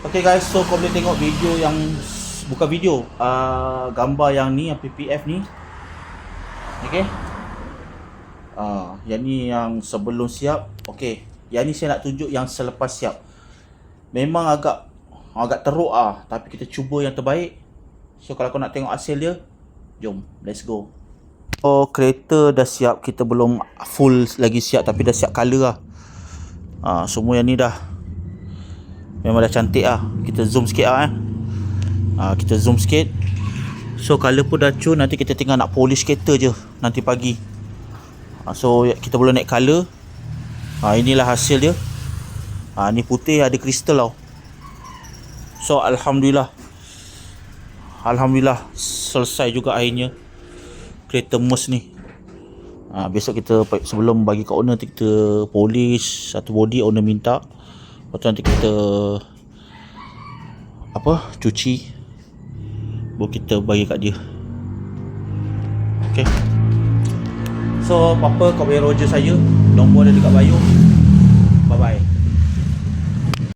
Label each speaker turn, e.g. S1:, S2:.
S1: Okay guys, so kau boleh tengok video yang bukan video, gambar yang ni, yang PPF ni. Okay. Yang ni yang sebelum siap. Okay, yang ni saya nak tunjuk yang selepas siap. Memang agak teruk tapi kita cuba yang terbaik. So kalau kau nak tengok hasil dia, jom, let's go. Oh, kereta dah siap, kita belum full lagi siap tapi dah siap color semua yang ni dah memang dah cantik Kita zoom sikit kita zoom sikit. So color pun dah cun, nanti kita tinggal nak polish kereta je nanti pagi. So kita boleh naik color. Inilah hasil dia. Ni putih ada kristal tau. So alhamdulillah selesai juga akhirnya kereta Merc ni. Besok kita sebelum bagi kat owner, kita polish satu body, owner minta. Lepas tu nanti kita cuci, baru kita bagi kat dia. Okay. So apa-apa kau boleh roger saya, nombor ada dekat bio. Bye bye.